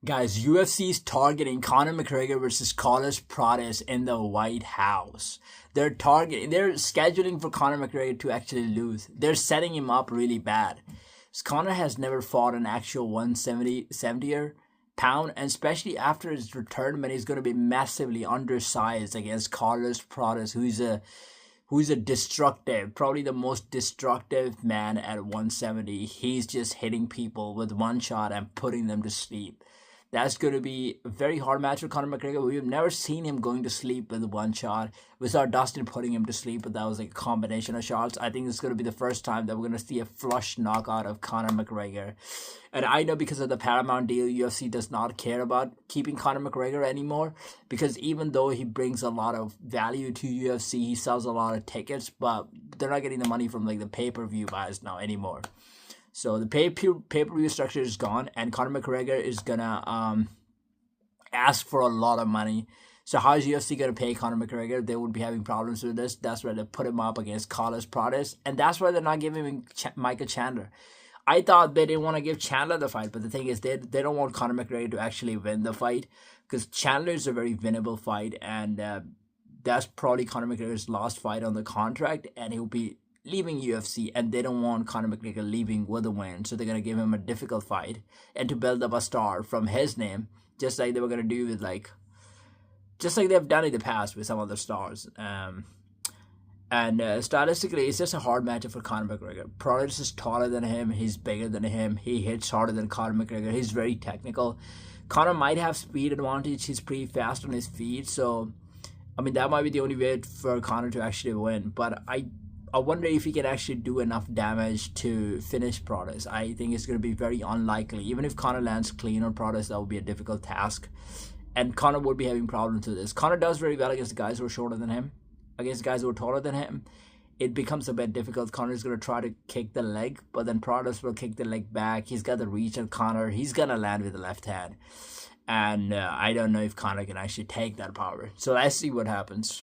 Guys, UFC is targeting Conor McGregor versus Carlos Prates in the White House. They're scheduling for Conor McGregor to actually lose. They're setting him up really bad. Conor has never fought an actual 170 pound, and especially after his retirement, he's going to be massively undersized against Carlos Prates, who's a destructive, probably the most destructive man at 170. He's just hitting people with one shot and putting them to sleep. That's going to be a very hard match for Conor McGregor. We've never seen him going to sleep with one shot. We saw Dustin putting him to sleep, but that was like a combination of shots. I think it's going to be the first time that we're going to see a flush knockout of Conor McGregor. And I know because of the Paramount deal, UFC does not care about keeping Conor McGregor anymore, because even though he brings a lot of value to UFC, he sells a lot of tickets, but they're not getting the money from like the pay-per-view buys now anymore. So the pay-per-view structure is gone, and Conor McGregor is gonna ask for a lot of money. So how is UFC gonna pay Conor McGregor? They would be having problems with this. That's why they put him up against Carlos Prates, and that's why they're not giving him Michael Chandler. I thought they didn't want to give Chandler the fight, but the thing is, they don't want Conor McGregor to actually win the fight, because Chandler is a very winnable fight, and that's probably Conor McGregor's last fight on the contract, and he'll be leaving UFC, and they don't want Conor McGregor leaving with a win, so they're gonna give him a difficult fight and to build up a star from his name, just like they were gonna do with just like they've done in the past with some other stars. And stylistically, it's just a hard matchup for Conor McGregor. Prates is taller than him, he's bigger than him, he hits harder than Conor McGregor, he's very technical. Conor might have speed advantage, he's pretty fast on his feet, so I mean that might be the only way for Conor to actually win. But I wonder if he can actually do enough damage to finish Prates. I think it's going to be very unlikely. Even if Conor lands clean on Prates, that would be a difficult task. And Conor would be having problems with this. Conor does very well against the guys who are shorter than him. Against guys who are taller than him, it becomes a bit difficult. Conor is going to try to kick the leg, but then Prates will kick the leg back. He's got the reach on Conor. He's going to land with the left hand. And I don't know if Conor can actually take that power. So let's see what happens.